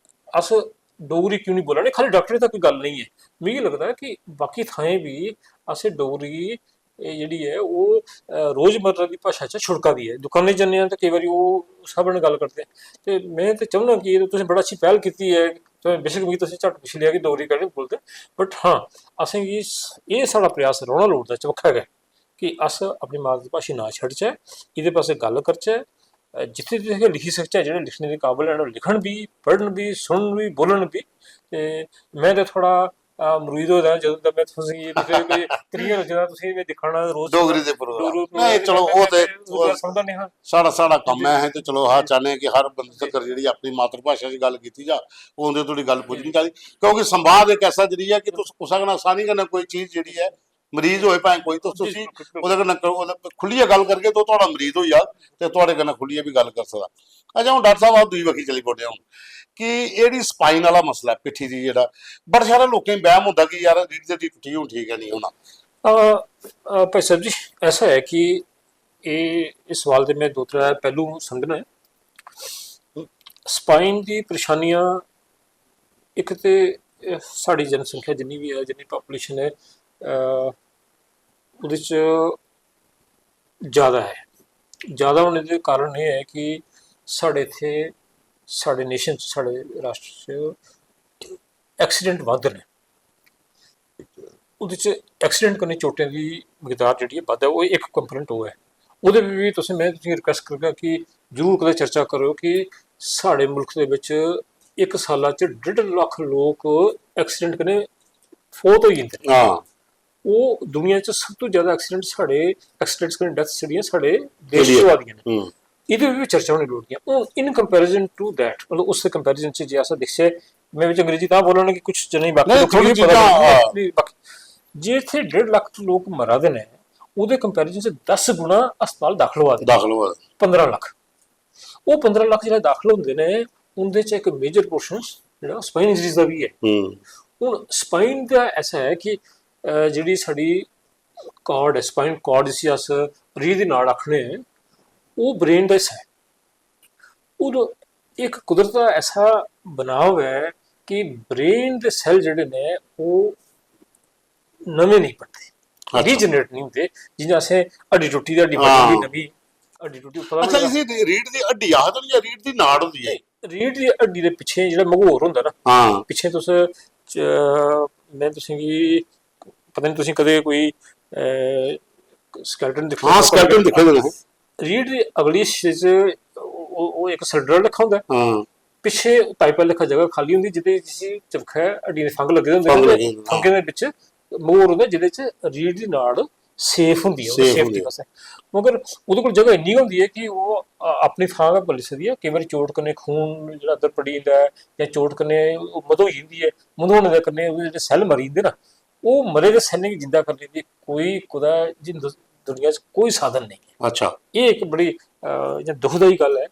अस डोगरी क्यों नहीं बोला नहीं, खाली डॉक्टरी तक कोई गल नहीं है, मिगी लगदा कि बाकी थाएं भी अस डोगरी ਜਿਹੜੀ ਹੈ ਉਹ ਰੋਜ਼ਮर्रा ਦੀ ਭਾਸ਼ਾ 'ਚ ਛੁੜਕਾ ਦੀ ਹੈ। ਦੁਕਾਨੇ ਜਾਂਦੇ ਹਾਂ ਤਾਂ ਕਈ ਵਾਰੀ ਉਹ ਸਭ ਨਾਲ ਗੱਲ ਕਰਦੇ ਤੇ ਮੈਂ ਤਾਂ ਚਾਹੁੰਦਾ ਕਿ ਇਹ ਤੁਸੀਂ ਬੜਾ ਅੱਛੀ ਪਹਿਲ ਕੀਤੀ ਹੈ, ਬੇਸ਼ੱਕ ਵੀ ਤੁਸੀਂ ਝੱਟ ਪਿਛ ਲਿਆ ਕਿ ਡੋਗਰੀ ਕਹਿ ਨਹੀਂ ਬੋਲਦੇ, ਬਟ ਹਾਂ ਅਸੀਂ ਇਹ ਸਾਡਾ ਪ੍ਰयास ਰੋਣਾ ਲੋੜਦਾ ਚੌਖਾ ਹੈ ਕਿ ਅਸ ਆਪਣੀ ਮਾਤ ਭਾਸ਼ਾ ਨਾ ਛੱਡਚੈ, ਇਹਦੇ ਪਾਸੇ ਗੱਲ ਕਰਚੈ, ਜਿੱਥੇ ਜਿੱਥੇ ਲਿਖੀ ਸਕਚੈ ਜਿਹੜੇ ਲਿਖਣੇ ਦੇ ਕਾਬਲ ਹਨ ਲਿਖਣ ਵੀ ਪੜ੍ਹਨ ਵੀ ਸੁਣਨ ਵੀ ਬੋਲਣ ਵੀ। ਤੇ ਮੈਂ ਤਾਂ ਥੋੜਾ ਮਰੀਦ ਹੋ ਜਾਣਾ ਜਦੋਂ ਤੱਕ ਮੈਂ ਤੁਸੀਂ ਕੋਈ ਤਰੀਆਂ ਜਦੋਂ ਤੁਸੀਂ ਵੀ ਦਿਖਾਣਾ ਰੋਜ਼ ਡੋਗਰੀ ਦੇ ਪ੍ਰੋਗਰਾਮ ਨਹੀਂ ਚਲੋ ਉਹ ਤੇ ਸਮਝਦਾ ਨਹੀਂ ਹਾਂ ਸਾਡਾ ਕੰਮ ਹੈ ਤੇ ਚਲੋ ਹਾਂ ਚਾਹੁੰਦੇ ਕਿ ਹਰ ਬੰਦੇ ਤੱਕ ਜਿਹੜੀ ਆਪਣੀ ਮਾਤਰ ਭਾਸ਼ਾ 'ਚ ਗੱਲ ਕੀਤੀ ਜਾ ਉਹਦੇ ਤੁਹਾਡੀ ਗੱਲ ਪੁੱਜਣੀ ਚਾਹੀਦੀ ਕਿਉਂਕਿ ਸੰਵਾਦ ਇੱਕ ਐਸਾ ਜਰੀਆ ਕਿ ਤੁਸੀਂ ਕੁਸਾ ਨਾਲ ਆਸਾਨੀ ਨਾਲ ਕੋਈ ਚੀਜ਼ ਜਿਹੜੀ ਹੈ ਮਰੀਜ਼ ਹੋਏ ਭਾਵੇਂ ਕੋਈ ਤੁਸੀਂ ਉਹਦੇ ਨਾਲ ਖੁੱਲੀਏ ਗੱਲ ਕਰਕੇ ਤਾਂ ਤੁਹਾਡਾ ਮਰੀਜ਼ ਹੋਈ ਆ ਤੇ ਤੁਹਾਡੇ ਨਾਲ ਖੁੱਲੀਏ ਵੀ ਗੱਲ ਕਰ ਸਕਦਾ। ਅੱਛਾ ਹੁਣ ਡਾਕਟਰ ਸਾਹਿਬ ਆਪ ਦੂਜੀ ਵਕੀ ਚਲੀ ਪੋਡੇ ਹੁਣ ਕਿ ਇਹਦੀ ਸਪਾਈਨ ਵਾਲਾ ਮਸਲਾ ਪਿੱਠੀ ਦੀ ਜਿਹੜਾ ਬੜਾ ਸਾਰਾ ਲੋਕਾਂ ਨੂੰ ਵਹਿਮ ਹੁੰਦਾ ਕਿ ਯਾਰ ਰੀੜ ਦੀ ਹੱਡੀ ਟੁੱਟੀ ਹੁਣ ਠੀਕ ਹੈ नहीं होना। भाई साहब जी ऐसा है कि इस सवाल के मैं दो त्रै पहलू समझना है। स्पाइन की परेशानियां एक तो साड़ी जनसंख्या जिन्नी भी है जिन्नी पॉपुलेशन है ਉਹਦੇ 'ਚ ज़्यादा है। ज़्यादा होने के कारण ये है कि साढ़े इत्थे साढ़े नेशन साढ़े राष्ट्र च एक्सीडेंट वध ने ਉਹਦੇ 'ਚ ਐਕਸੀਡੈਂਟ ਕਰਨੇ ਚੋਟਾਂ ਦੀ ਮਿਕਦਾਰ ਜਿਹੜੀ ਹੈ ਵੱਧ ਹੈ ਉਹ ਇੱਕ ਕੰਪੋਨੈਂਟ ਉਹ ਹੈ। ਉਹਦੇ ਵੀ ਮੈਂ ਤੁਸੀਂ ਰਿਕਵੈਸਟ ਕਰਾਂਗਾ ਕਿ ਜ਼ਰੂਰ ਕਦੇ ਚਰਚਾ ਕਰੋ ਕਿ ਸਾਡੇ ਮੁਲਕ ਦੇ ਵਿੱਚ ਇੱਕ ਸਾਲਾਂ 'ਚ 1.5 ਲੱਖ ਲੋਕ ਐਕਸੀਡੈਂਟ ਕਰਨੇ ਫੌਤ ਹੋ ਜਾਂਦੇ ਨੇ। ਉਹ ਦੁਨੀਆ 'ਚ ਸਭ ਤੋਂ ਜ਼ਿਆਦਾ ਐਕਸੀਡੈਂਟ ਸਾਡੇ ਐਕਸੀਡੈਂਟਸ ਕਰਨੇ ਡੈਥਸ ਜਿਹੜੀਆਂ ਸਾਡੇ ਦੇਸ਼ 'ਚ ਆਦੀਆਂ ਨੇ ਇਹਦੇ ਵੀ ਚਰਚਾ ਹੋਣੀ ਲੋੜ ਹੈ। ਉਹ ਇਨ ਕੰਪੈਰੀਜ਼ਨ ਟੂ दैट मतलब उससे कंपैरिजन से जैसा दिखे मैं भी अंग्रेजी ता बोलना कि कुछ जने बाकी जे इत्थे 1.5 ਲੱਖ ਲੋਕ ਮਰਾ ਦੇ ਨੇ ਉਹਦੇ ਕੰਪੈਰੀਜ਼ਨ 'ਚ 10 ਗੁਣਾ ਹਸਪਤਾਲ ਦਾਖਲ ਹੋਆ 15 ਲੱਖ। ਉਹ 15 ਲੱਖ ਜਿਹੜੇ ਦਾਖਲ ਹੁੰਦੇ ਨੇ ਉਹਦੇ 'ਚ ਇੱਕ ਮੇਜਰ ਪੋਰਸ਼ਨ ਜਿਹੜਾ ਸਪਾਈਨ ਇੰਜਰੀਜ਼ ਦਾ ਵੀ ਹੈ। ਹੁਣ ਸਪਾਈਨ ਦਾ ਐਸਾ ਹੈ ਕਿ ਜਿਹੜੀ ਸਾਡੀ ਕਾਰਡ ਹੈ ਸਪਾਈਨ ਕਾਰਡ ਜਿਸ ਅਸ ਰੀढ़ ਦੀ ਨਾੜ ਆਖਣੇ ਉਹ ਬ੍ਰੇਨ ਦਾ ਹਿੱਸਾ ਹੈ। ਉਹ ਇੱਕ ਕੁਦਰਤ ਦਾ ਐਸਾ ਬਣਾਵ ਹੈ ਕਿ ਬ੍ਰੇਨ ਦੇ ਸੈੱਲ ਜਿਹੜੇ ਨੇ ਉਹ ਨਵੇਂ ਨਹੀਂ ਬਣਦੇ ਰੀਜਨਰੇਟ ਨਹੀਂ ਹੁੰਦੇ ਜਿਵੇਂ ਅਸੀਂ ਹੱਡੀ ਟੁੱਟੀ ਦੀ ਹੱਡੀ ਬਣਦੀ ਨਵੀਂ ਹੱਡੀ ਟੁੱਟੀ ਉੱਪਰ ਅੱਛਾ ਇਸੇ ਰੀੜ ਦੀ ਹੱਡੀ ਆਹ ਤਾਂ ਜਾਂ ਰੀੜ ਦੀ ਨਾੜ ਹੁੰਦੀ ਹੈ ਰੀੜ ਦੀ ਹੱਡੀ ਦੇ ਪਿੱਛੇ ਜਿਹੜਾ ਮਗੋਰ ਹੁੰਦਾ ਨਾ ਪਿੱਛੇ ਤੁਸੀਂ ਮੈਂ ਤੁਸੀਂ ਵੀ ਪਤਾ ਨਹੀਂ ਤੁਸੀਂ ਕਦੇ ਕੋਈ ਸਕੈਲਟਨ ਦੇਖਿਆ ਹਾਂ ਸਕੈਲਟਨ ਦੇਖਿਆ ਰੀੜ ਦੀ ਅਗਲੀ ਹਿੱਸੇ 'ਚ ਉਹ ਇੱਕ ਸਿਲੰਡਰ ਲਿਖਾ ਹੁੰਦਾ ਪਿੱਛੇ ਪਾਈਪਾਂ ਲਿਖਾ ਜਗ੍ਹਾ ਖਾਲੀ ਹੁੰਦੀ ਜਿਹਦੇ ਤੁਸੀਂ ਚਵਖਾ ਹੱਡੀ ਦੇ ਫੰਗ ਲੱਗੇ ਹੁੰਦੇ ਫੰਗੇ ਦੇ ਵਿੱਚ ਮੋਰ ਹੁੰਦਾ ਜਿਹਦੇ 'ਚ ਰੀੜ ਦੀ ਨਾੜ ਸੇਫ ਹੁੰਦੀ ਹੈ ਸੇਫਟੀ ਵਾਸਤੇ ਮਗਰ ਉਹਦੇ ਕੋਲ ਜਗ੍ਹਾ ਇੰਨੀ ਹੁੰਦੀ ਹੈ ਕਿ ਉਹ ਆਪਣੀ ਥਾਂ ਦਾ ਭੁੱਲ ਸਕਦੀ ਹੈ। ਕਈ ਵਾਰੀ ਚੋਟ ਕਰਨੇ ਖੂਨ ਜਿਹੜਾ ਅੰਦਰ ਪੜੀ ਜਾਂਦਾ ਜਾਂ ਚੋਟ ਕਰਨੇ ਉਹ ਮਦ ਹੋ ਜਾਂਦੀ ਹੈ ਮਧੋਣੇ ਦੇ ਕਰਨੇ ਉਹਦੇ ਜਿਹੜੇ ਸੈੱਲ ਮਰੀ ਜਾਂਦੇ ਨਾ ਉਹ ਮਰੇ ਦੇ ਸੈੱਲ ਨੂੰ ਜਿੰਦਾ ਕਰਨ ਦੀ ਕੋਈ ਕੁਦਾ ਦੁਨੀਆ 'ਚ ਕੋਈ ਸਾਧਨ ਨਹੀਂ ਹੈ। ਅੱਛਾ ਇਹ ਇੱਕ ਬੜੀ ਦੁਖਦਾਈ ਗੱਲ ਹੈ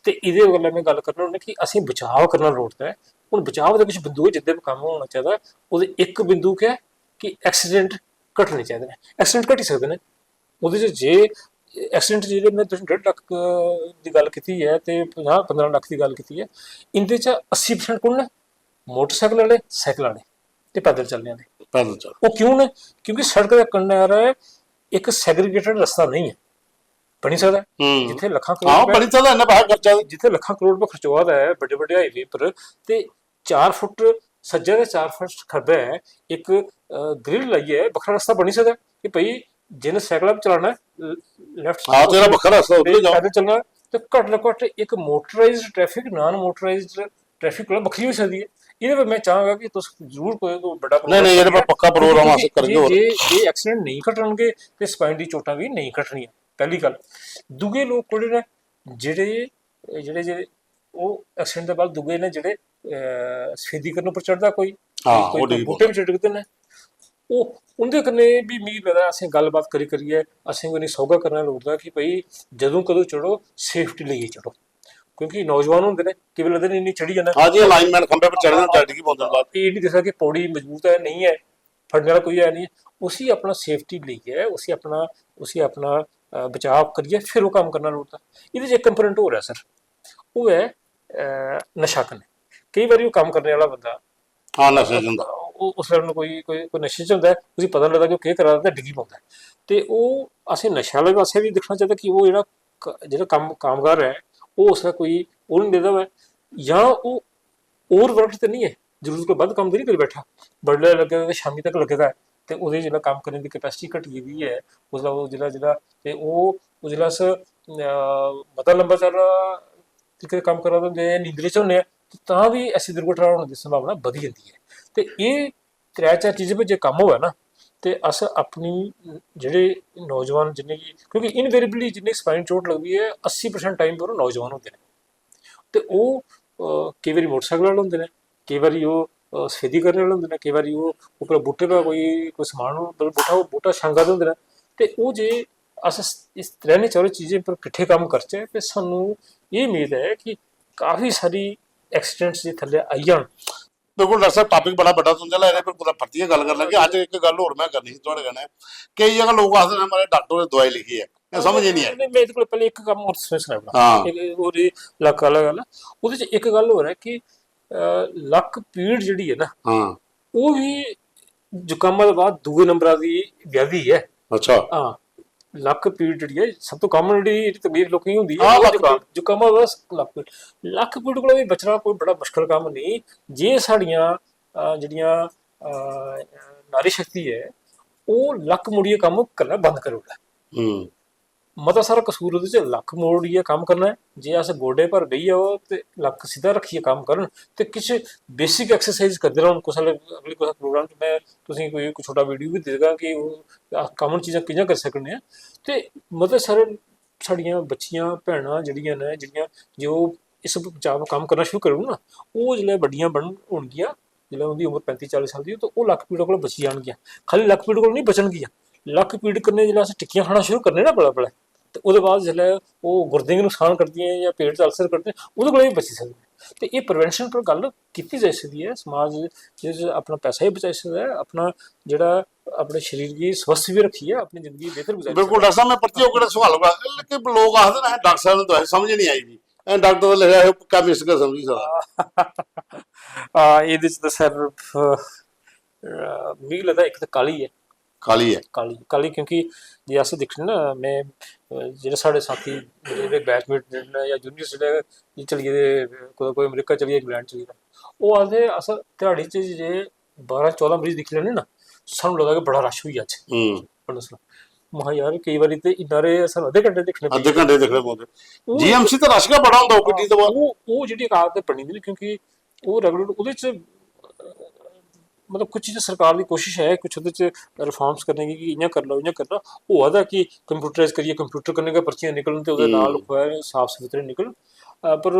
ਤੇ ਇਹਦੇ ਵੱਲ ਮੈਂ ਗੱਲ ਕਰਨਾ ਹੁੰਦਾ ਕਿ ਅਸੀਂ ਬਚਾਅ ਕਰਨਾ ਲੋੜਦਾ ਹੈ। ਹੁਣ ਬਚਾਅ ਦੇ ਕੁਝ ਬਿੰਦੂ ਜਿੱਦੇ ਕੰਮ ਹੋਣਾ ਚਾਹੀਦਾ ਉਹਦੇ ਇੱਕ ਬਿੰਦੂ ਕਿਹਾ ਕਿ ਐਕਸੀਡੈਂਟ ਘਟਣੇ ਚਾਹੀਦੇ ਨੇ। ਐਕਸੀਡੈਂਟ ਘਟ ਹੀ ਸਕਦੇ ਨੇ ਉਹਦੇ 'ਚ ਜੇ ਐਕਸੀਡੈਂਟ ਜਿਹੜੇ ਮੈਂ ਤੁਸੀਂ 1.5 ਲੱਖ ਦੀ ਗੱਲ ਕੀਤੀ ਹੈ ਤੇ 50-15 ਲੱਖ ਦੀ ਗੱਲ ਕੀਤੀ ਹੈ ਇਹਦੇ 'ਚ 80% ਕੌਣ ਨੇ ਮੋਟਰਸਾਈਕਲ ਵਾਲੇ ਸਾਈਕਲ ਵਾਲੇ ਤੇ ਪੈਦਲ ਚੱਲਣੇ ਵਾਲੇ। ਉਹ ਕਿਉਂ ਨੇ ਕਿਉਂਕਿ ਸੜਕ ਦੇ ਕਿਨਾਰੇ ਇੱਕ ਸੈਗਰੀਗੇਟਡ ਰਸਤਾ ਨਹੀਂ ਹੈ ਬਣੀ ਸਕਦਾ ਜਿੱਥੇ ਲੱਖਾਂ ਕਰੋੜ ਬਣੀ ਸਕਦਾ ਇੰਨਾ ਪੈਸਾ ਖਰਚਾ ਜਿੱਥੇ ਲੱਖਾਂ ਕਰੋੜ ਰੁਪਏ ਖਰਚਵਾ ਦਾ ਹੈ ਵੱਡੇ ਵੱਡੇ ਹਾਈਵੇ ਪਰ ਤੇ 4 ਫੁੱਟ ਸੱਜਾ ਦੇ 4 ਫੁੱਟ ਖੱਬਾ ਹੈ ਇੱਕ ਗ੍ਰਿਲ ਲਾਈ ਹੈ ਵੱਖਰਾ ਰਸਤਾ ਬਣੀ ਸਕਦਾ ਕਿ ਭਈ ਜਿਹਨੇ ਸਾਈਕਲ ਚਲਾਉਣਾ ਲੈਫਟ ਤੇਰਾ ਵੱਖਰਾ ਰਸਤਾ ਉੱਤੇ ਜਾਓ ਪੈਦਲ ਚੱਲਣਾ ਤੇ ਘੱਟ ਤੋਂ ਘੱਟ ਇੱਕ ਮੋਟਰਾਈਜ਼ਡ ਟ੍ਰੈਫਿਕ ਨਾਨ ਮੋਟਰਾਈਜ਼ਡ ਟ੍ਰੈਫਿਕ ਕੋਲ ਵੱਖਰੀ ਹੋ ਸਕਦੀ ਹੈ। ਇਹਦੇ ਵਿੱਚ ਮੈਂ ਚਾਹਾਂਗਾ ਕਿ ਤੁਸੀਂ ਜ਼ਰੂਰ ਕੋਈ ਵੱਡਾ ਨਹੀਂ ਇਹਦੇ ਪੱਕਾ ਪ੍ਰੋਗਰਾਮ ਆਸੇ ਕਰਿਓ ਜੇ ਐਕਸੀਡੈਂਟ ਨਹੀਂ ਘਟਣਗੇ ਤੇ ਸਪਾਈਨ ਦੀ ਚੋਟਾਂ ਵੀ ਨਹੀਂ ਘਟਣੀਆਂ ਪਹਿਲੀ ਗੱਲ। ਦੂਗੇ ਲੋਕ ਕੋਲੇ ਨੇ ਜਿਹੜੇ ਉਹ ਐਕਸੀਡੈਂਟ ਦੇ ਬਾਅਦ ਦੂਗੇ ਨੇ ਜਿਹੜੇ ਸਫੇਦੀ ਕਰਨ ਉੱਪਰ ਚੜਦਾ ਕੋਈ ਬੂਟੇ ਵਿੱਚ ਡਿੱਗਦੇ ਨੇ ਉਹ ਉਹਦੇ ਕੰਨੇ ਵੀ ਮੀਂਹ ਪੈਦਾ ਅਸੀਂ ਗੱਲਬਾਤ ਕਰੀਏ ਅਸੀਂ ਕੋਈ ਸੌਗਾ ਕਰਨਾ ਲੋੜਦਾ ਕਿ ਭਈ ਜਦੋਂ ਕਦੋਂ ਚੜੋ ਸੇਫਟੀ ਲਈ ਚੜੋ ਕਿਉਂਕਿ ਨੌਜਵਾਨ ਹੁੰਦੇ ਨੇ ਕਿਵੇਂ ਲੱਗਦੇ ਨੇ ਇੰਨੀ ਚੜੀ ਜਾਂਦਾ ਹਾਂ ਜੀ ਅਲਾਈਨਮੈਂਟ ਖੰਭੇ ਪਰ ਚੜ੍ਹਨਾ ਚੱਡ ਕੀ ਪਾਉਂਦੇ ਬਾਅਦ ਇਹ ਨਹੀਂ ਦੱਸਿਆ ਕਿ ਪੌੜੀ ਮਜ਼ਬੂਤ ਹੈ ਨਹੀਂ ਹੈ ਫੜਨ ਵਾਲਾ ਕੋਈ ਹੈ ਨਹੀਂ ਉਸੇ ਆਪਣਾ ਸੇਫਟੀ ਲਈ ਹੈ ਉਸੇ ਆਪਣਾ ਬਚਾਅ ਕਰੀਏ ਫਿਰ ਉਹ ਕੰਮ ਕਰਨਾ ਲੋੜਦਾ। ਇਹਦੇ 'ਚ ਇੱਕ ਕੰਪੋਨੈਂਟ ਹੋ ਰਿਹਾ ਸਰ ਉਹ ਹੈ ਨਸ਼ਾ ਕਰਨਾ। ਕਈ ਵਾਰੀ ਉਹ ਕੰਮ ਕਰਨ ਵਾਲਾ ਬੰਦਾ ਨਸ਼ੇ 'ਚ ਹੁੰਦਾ ਉਹ ਉਸ ਨੂੰ ਕੋਈ ਨਸ਼ੇ 'ਚ ਹੁੰਦਾ ਤੁਸੀਂ ਪਤਾ ਨਹੀਂ ਲੱਗਦਾ ਕਿ ਉਹ ਕੀ ਕਰਾ ਦਿੰਦਾ ਡਿੱਗੀ ਪਾਉਂਦਾ ਤੇ ਉਹ ਅਸੀਂ ਨਸ਼ਾ ਵਾਲੇ ਪਾਸੇ ਵੀ ਦੇਖਣਾ ਚਾਹੀਦਾ ਕਿ ਉਹ ਜਿਹੜਾ ਕਾਮਗਾਰ ਹੈ ਉਹ ਉਸਦਾ ਕੋਈ ਉਹ ਨਹੀਂ ਦੇਦਾ ਵਾ ਜਾਂ ਉਹ ਓਵਰਵਰਕ ਤੇ ਨਹੀਂ ਹੈ ਜ਼ਰੂਰਤ ਤੋਂ ਵੱਧ ਕੰਮ ਨਹੀਂ ਕਰੀ ਬੈਠਾ ਬੜਲੇ ਲੱਗੇ ਸ਼ਾਮੀ ਤੱਕ ਲੱਗੇਗਾ ਤੇ ਉਹਦੇ ਜਿਹੜਾ ਕੰਮ ਕਰਨ ਦੀ ਕੈਪੈਸਿਟੀ ਘਟ ਗਈ ਵੀ ਹੈ ਉਸਦਾ ਉਹ ਜਿਹੜਾ ਤੇ ਉਹ ਜਿਹੜਾ ਮਤਾ ਲੰਬਾ ਚੱਲ ਕੰਮ ਕਰਾ ਦਿੰਦੇ ਨੀਂਦਰੇ 'ਚ ਹੁੰਦੇ ਆ ਤਾਂ ਵੀ ਐਸੀ ਦੁਰਘਟਨਾ ਹੋਣ ਦੀ ਸੰਭਾਵਨਾ ਵਧ ਜਾਂਦੀ ਹੈ। ਤੇ ਇਹ त्रै चार चीजें पर जे कम होवे ना ते अस अपनी जेह्ड़े नौजवान जिन्ने की क्योंकि इनवेरिएबली जिन्ने स्पाइन चोट लगदी है 80% टाइम पर ओह् नौजवान होंदे ने ते ओह् केईं बारी मोटरसाइकल वाले होंदे ने केईं बारी ओह् सफेदी करने वाले होंदे ने केईं बारी ओह् उप्पर बूह्टे पर कोई समान बूह्टा छांगा दे होंदे ने ते ओह् जे अस इस त्रैने चारों चीजें पर किट्ठे कम्म करचै ते सानू एह् उम्मीद है कि काफी सारी एक्सीडेंट्स जे थल्ले आई जान। बिल्कुल डॉक्टर साहब टॉपिक बड़ा बड़ा तुं'दे ला एह्दे पर पूरा परतियै गल्ल कर लगे अज्ज एक गल होर मैं करनी सी थुआढ़े कन्नै केईं जगह लोग आखदे ने हमारे डॉक्टर ने दवाई लिखी है मैं समझ ही नहीं आई मैं इहदे कोल पैह्ले इक कम्म होर सनाई हाँ ओड़ां ओह्दी लक्क आह्ला गल्ल ओह्दे च इक गल्ल होर है कि लक्क पीड़ जेह्ड़ी है ना हाँ ओह् बी जुकामा दे बाद दूए नंबरा दी व्याधि है। अच्छा हाँ लक्क पीड़ जेह्ड़ी है सब तो कॉमन जेह्ड़ी तकलीफ लोकें गी होंदी है हाँ, ओह् लक्क जुकामा दा लक्क पीड़ कोला बी बचना कोई बड़ा मुश्कल कम्म नहीं जे साढ़ियां जेह्ड़ियां नारी शक्ति है ओह् लक्क मुड़ियै कम्म करना बंद करी ओड़े मता सारा कसूर ओह्दे च लक्क मोड़ियै कम्म करना है जे अस गोडे पर बेही जाओ ते लक्क सीधा रक्खियै कम्म करन ते किश बेसिक एक्सरसाइज करदे रौह्न कुसै अगले कुसै प्रोग्राम च मैं तुसेंगी कोई छोटा वीडियो बी देगा कि ओह् कॉमन चीज़ां कि'यां करी सकने आं ते मते सारे साढ़ियां बच्चियां भैनां जेह्ड़ियां न जेह्ड़ियां जो इस बचाव कम्म करना शुरू करी ओड़न ना ओह् जिसलै बड्डियां होनगियां जिसलै उं'दी उमर 35-40 साल दी तो ओह् लक्क पीड़ कोला बची जानगियां खाली लक्क पीड़ कोला नहीं बचनगियां लक्क पीड़ कन्नै जिसलै अस टिक्कियां खाना शुरू करने ना बड़ा ते ओह्दे बाद जिसलै ओह् गुर्दें गी नुकसान करदियां जां पेट च अल्सर करदे ओह्दे कोला बी बची सकदे ते एह् प्रिवेंशन पर गल्ल कीती जाई सकदी है समाज च अपना पैसा बी बचाई सकदा है अपना जेह्ड़ा अपने शरीर गी स्वस्थ भी रखियै अपनी जिंदगी बेहतर गुजारी बिल्कुल डॉक्टर साहब मैं परतियै ओह्कड़ा सवाल होगा कि लोग आखदे ने डॉक्टर साहब ने दवाई समझ नहीं आई जी डॉक्टर ने लिखा है केमिस्ट का समझी सकदा एह्दे च ते सर मिगी लगदा इक ते काली है खाली है काली क्योंकि जे अस दिक्खने ना मैं जेह्ड़े साढ़े साथी जेह्ड़े बैचमेट न जां जूनियर जेह्ड़े चली गेदे कोई अमरीका चली गेआ इंग्लैंड चली गेदा ओह् आखदे अस ध्याड़ी च जे 12-14 मरीज दिक्खी लैने ना सानूं लगदा कि बड़ा रश होई अज्ज महा यार केईं बारी ते इन्ना रे सानूं अद्धे घंटे दिक्खने पौंदे जीएमसी ते रश गै बड़ा होंदा ओपीडी दे बाद ओह् जेह्ड़ी आदत बनी दी क्योंकि ओह् रेगुलर ओह्दे च मतलब कुछ चीज़ें सरकार की कोशिश है कुछ ओह्दे च रिफॉर्म्स करने की कि इ'यां कर लो इ'यां करना होआ दा कि कंप्यूटराइज करियै कंप्यूटर कन्नै गै पर्चियां निकलन ते ओह्दे नाल लिखोआ साफ सुथरे निकलन पर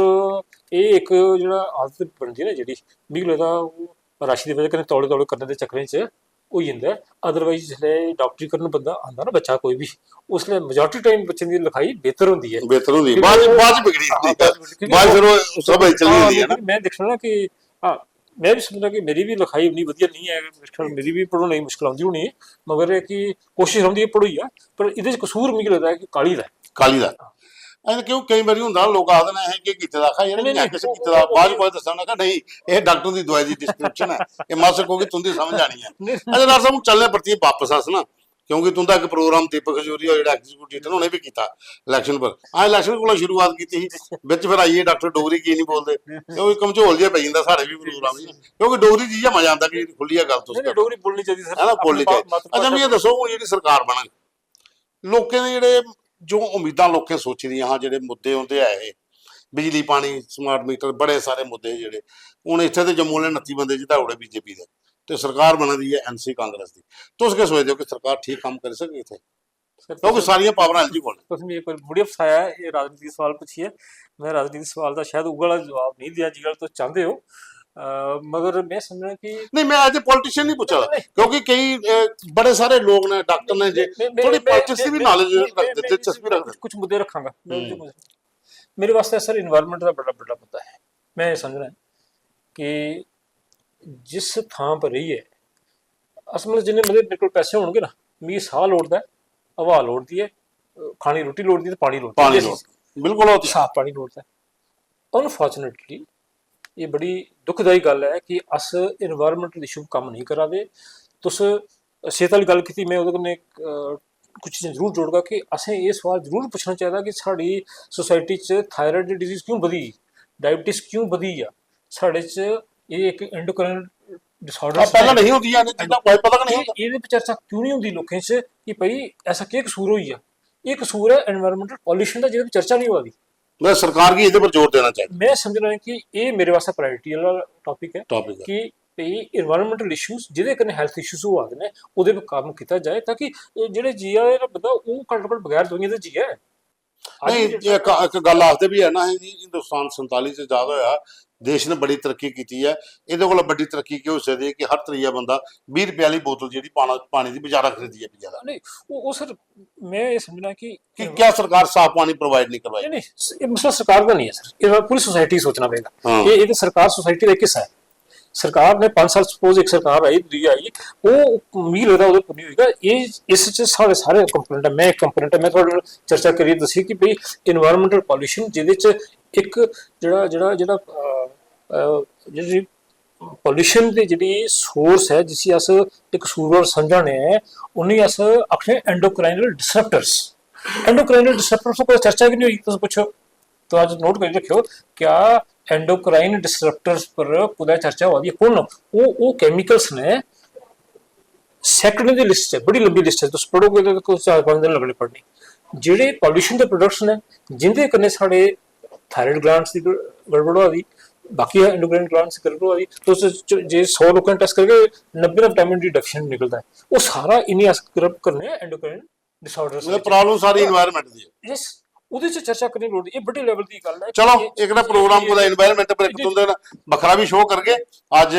एह् इक जेह्ड़ा आदत बनदी ना जेह्ड़ी मिगी लगदा ओह् रश दी वजह कन्नै तौले तौले करने दे चक्करें च होई जंदा है अदरवाइज जिसलै डॉक्टरी करन बंदा आंदा ना बच्चा कोई बी उसलै मेजॉरिटी टाइम बच्चे दी लिखाई बेहतर होंदी है बाद च बिगड़ी बाद फिर ओह् सब चली जंदी है ना मैं दिक्खना ना कि हाँ मैं भी समझना कि मेरी भी लिखाई इन्नी वधिया नहीं है मेरी भी पढ़ोने गी मुश्कल आਉਂਦੀ होनी मगर कि कोशिश रौंह्दी है पढ़ोई पर एह्दे च कसूर मिगी लगदा है कि काली दा क्यों कई बारी होंदा लोग आखदे ने एह् केह् कीते दा आखा यार मैं किश कीते दा बाद कोई दस्सना ना नहीं एह् डॉक्टर दी दवाई दी डिस्क्रिप्शन है एह् मास्टर कोगी तुंदी समझ आनी है अच्छा डॉक्टर साहब चलने परतियै वापस अस ना क्योंकि तुंदा इक प्रोग्राम दीपक खजूरिया जेह्ड़ा एग्जीक्यूटिव उ'नें भी कीता इलैक्शन पर असें इलैक्शन कोला शुरुआत कीती ही बिच फिर आइए डॉक्टर डोगरी की नहीं बोलदे क्योंकि कमझोल जिहा पेई जंदा साढ़े भी प्रोग्राम क्योंकि डोगरी च इ'यै मजा आंदा कि खुल्लियै गल्ल तुस डोगरी बोलनी चाहिदी सर है ना बोलनी चाहिदी अच्छा मिगी दस्सो हून जेह्ड़ी सरकार बनग लोकें दे जेह्ड़े जो उम्मीदां लोकें सोची दियां हां जेह्ड़े मुद्दे होंदे ऐ बिजली पानी स्मार्ट मीटर बड़े सारे मुद्दे जेह्ड़े हून इत्थै ते जम्मू ने 29 बंदे जिताई ओड़े बीजेपी दे ते सरकार बना दी है एनसी कांग्रेस दी तुस केह् सोचदे हो कि सरकार ठीक कम्म करी सकदी इत्थै क्योंकि सारियां पावरां एलजी कोल तुस मिगी कोई मुड़ियै फसाया एह् राजनीति सवाल पुच्छिए मैं राजनीति सवाल दा शायद उ'ऐ जवाब नहीं देआ जिहड़ा तुस चाहंदे हो मगर मैं समझना कि नहीं मैं एज ए पॉलिटिशियन नहीं पूछा क्योंकि कई बड़े सारे लोग ने डॉक्टर ने जे थोड़ी पॉलिटिक्स की भी नॉलेज रखते दिलचस्पी रखते कुछ मुद्दे रखांगा मेरे वास्ते सर इन्वायरमेंट का बड़ा बड़ा मुद्दा है मैं ये समझना कि जिस थां पर रही है अस मतलब जिन्ने मतलब मेरे कोल पैसे होणगे ना मिगी साह लोड़दा है हवा लोड़दी है खानी रुट्टी लोड़दी ते पानी लोड़दा बिल्कुल साफ पानी लोड़दा है अनफॉर्चुनेटली ये बड़ी दुखदाई गल है कि अस इन्वायरमेंटल इशू कम्म नहीं करा दे तुस सेहत आह्ली गल्ल कीती मैं ओह्दे कन्नै कुछ चीज़ां जरूर जोड़गा कि असें एह् सवाल जरूर पुच्छना चाहिदा कि साढ़ी सोसाइटी च थायराइड दी डिजीज क्यों बधी डायबिटीज क्यों बधी आ साढ़े च एह् इक एंडोक्राइन डिसऑर्डर पहला नहीं होंदी है कोई पता नहीं होंदा एह्दे पर चर्चा क्यों नहीं होंदी लोकें च कि भाई ऐसा केह् कसूर होई आ एह् कसूर है एनवायरमेंटल पॉल्यूशन दा जेह्दे पर चर्चा नहीं होआ दी मैं सरकार की इहदे पर जोर देना चाहिए मैं समझना कि ये मेरे वास्ते प्रायोरिटी वाला टॉपिक है कि ਵੀ এনवायरमेंटल ਇਸ਼ੂਜ਼ ਜਿਹਦੇ ਕਰਨੇ ਹੈਲਥ ਇਸ਼ੂਜ਼ ਹੋ ਆਦੇ ਨੇ ਉਹਦੇ 'ਤੇ ਕੰਮ ਕੀਤਾ ਜਾਏ ਤਾਂ ਕਿ ਜਿਹੜੇ ਜੀਆ ਇਹ ਬੰਦਾ ਉਹ ਘੱਟ ਤੋਂ ਘੱਟ ਬਗੈਰ ਦਵਾਈਆਂ ਦੇ ਜੀਆ ਨਹੀਂ ਇੱਕ ਗੱਲ ਆਖਦੇ ਵੀ ਹੈ ਨਾ ਜੀ ਹਿੰਦੁਸਤਾਨ 47 ਚ ਆਜ਼ਾਦ ਹੋਇਆ ਦੇਸ਼ ਨੇ ਬੜੀ ਤਰੱਕੀ ਕੀਤੀ ਹੈ ਇਹਦੇ ਕੋਲ ਵੱਡੀ ਤਰੱਕੀ ਕੀ ਹੋ ਸਕਦੀ ਹੈ ਕਿ ਹਰ ਤੀਆ ਬੰਦਾ 20 ਰੁਪਏ ਵਾਲੀ ਬੋਤਲ ਜਿਹੜੀ ਪਾਣੀ ਦੀ ਬਾਜ਼ਾਰਾ ਖਰੀਦੀ ਹੈ ਜ਼ਿਆਦਾ ਨਹੀਂ ਉਹ ਸਰ ਮੈਂ ਇਹ ਸਮਝਣਾ ਕਿ ਕਿਆ ਸਰਕਾਰ ਸਾਫ ਪਾਣੀ ਪ੍ਰੋਵਾਈਡ ਨਹੀਂ ਕਰਵਾਈ ਨਹੀਂ ਇਹ ਮਸਲਾ ਸਰਕਾਰ ਦਾ ਨਹੀਂ ਹੈ ਸਰ ਇਹ ਪੂਰੀ सोसाइटी सोचना पड़ेगा ये तो सरकार सोसाइटी का एक हिस्सा है सरकार ने 5 साल सपोज एक सरकार आई दूजी आई वो उम्मीद होता है पूरी होगा ये इस सारे सारे कंपोनेंट है मैं एक कंपोनेंट है मैं थोड़ा चर्चा करिए दसी कि भाई एनवायरमेंटल पॉल्यूशन जिहदे च एक जड़ा जड़ा जड़ा जी पॉल्यूशन की जी सोर्स है जिसी अस एक सूरवर समझने हैं उन्हें अस आखने एंडोक्राइनल डिसरप्टर्स को चर्चा भी नहीं हुई तो पूछो तो आज नोट कर रखियो क्या एंडोक्राइन डिसरप्टर्स पर खुदा चर्चा हो रही है कौन वो केमिकल्स ने सैकड़ों की लिस्ट है बड़ी लंबी लिस्ट है तुम पढ़ोगे तो कुछ 4-5 दिन लगने पड़नी जेडे पॉल्यूशन के प्रोडक्ट्स ने जिंदे कन्ने साढ़े थायराइड ग्लैंड्स की गड़बड़ हो रही बाकी एंडोक्राइन ग्लैंड्स की गड़बड़ हो रही तो जे 100 लोगों टेस्ट करके 90 विटामिन डी डेफिशिएंट निकलता है वो सारा इन्हें स्क्रब करने एंडोक्राइन डिसऑर्डर्स प्रॉब्लम सारी एनवायरनमेंट दी है यस ਉਹਦੇ ਚ ਚਰਚਾ ਕਰਨੀ ਲੋੜੀ ਇਹ ਵੱਡੇ ਲੈਵਲ ਦੀ ਗੱਲ ਹੈ ਚਲੋ ਇੱਕ ਨਾ ਪ੍ਰੋਗਰਾਮ ਕੋਦਾ এনवायरमेंट ਪਰ ਇੱਕ ਤੁੰਦੇ ਵੱਖਰਾ ਵੀ ਸ਼ੋਅ ਕਰਕੇ ਅੱਜ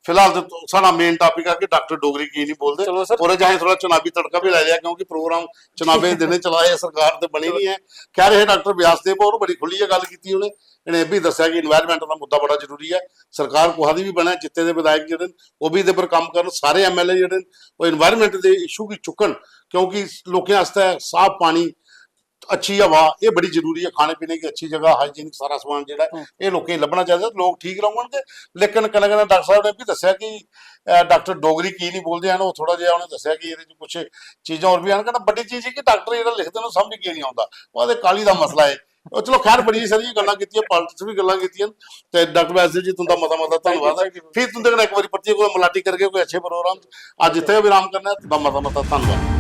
ਫਿਲਹਾਲ ਤਾਂ ਸਾਡਾ ਮੇਨ ਟਾਪਿਕ ਆ ਕਿ ਡਾਕਟਰ ਡੋਗਰੀ ਕੀ ਨਹੀਂ ਬੋਲਦੇ ਉਹਦੇ ਚਾਹੇ ਥੋੜਾ ਚੁਣਾਵੀ ਤੜਕਾ ਵੀ ਲੈ ਲਿਆ ਕਿਉਂਕਿ ਪ੍ਰੋਗਰਾਮ ਚੁਣਾਵੇ ਦਿਨੇ ਚਲਾਏ ਸਰਕਾਰ ਤੇ ਬਣੀ ਨਹੀਂ ਹੈ ਖੈਰ ਇਹ ਡਾਕਟਰ ਵਿਆਸਦੇਵ ਹੋਰ ਬੜੀ ਖੁੱਲੀ ਗੱਲ ਕੀਤੀ ਇਹਨੇ ਇਹ ਵੀ ਦੱਸਿਆ ਕਿ এনवायरमेंट ਦਾ ਮੁੱਦਾ ਬੜਾ ਜ਼ਰੂਰੀ ਹੈ ਸਰਕਾਰ ਕੋਹਾਦੀ ਵੀ ਬਣਾ ਜਿੱਤੇ ਦੇ ਵਿਧਾਇਕ ਜਿਹੜੇ ਉਹ ਵੀ ਇਹਦੇ ਪਰ ਕੰਮ ਕਰਨ ਸਾਰੇ ਐਮਐਲਏ ਜਿਹੜੇ ਉਹ এনवायरमेंट ਦੇ ਇਸ਼ੂ ਕੀ ਚੁੱਕਣ ਕਿਉਂਕਿ ਲੋਕਾਂ ਵਾਸਤੇ ਸਾਫ਼ ਪਾਣੀ अच्छी हवा ये बड़ी जरूरी है खाने पीने की अच्छी जगह हाइजीनिक सारा समान जो ये लोगों लभना चाहिए लोग ठीक रहेंगे लेकिन कन्नै कन्नै डॉक्टर साहब ने भी दस्सिया कि डॉक्टर डोगरी की नहीं बोलते हैं वो थोड़ा जिहा उन्हें दस्सिया कि ये कुछ चीज़ां और भी हैं कहना बड़ी चीज़ है कि डॉक्टर जो लिखते हैं समझ की नहीं आता वो काली का मसला है चलो खैर बड़ी सारी गल्लां कीतियां पॉलिटिक्स भी गल्लां कीतियां ते डॉक्टर वैसे जी तुंदा मता मता धन्नवाद है फिर तुंदे कन्नै एक बारी परतियै कोई मलाटी करके कोई अच्छे प्रोग्राम अज इत्थे विराम करना तुंदा मता मता धन्नवाद।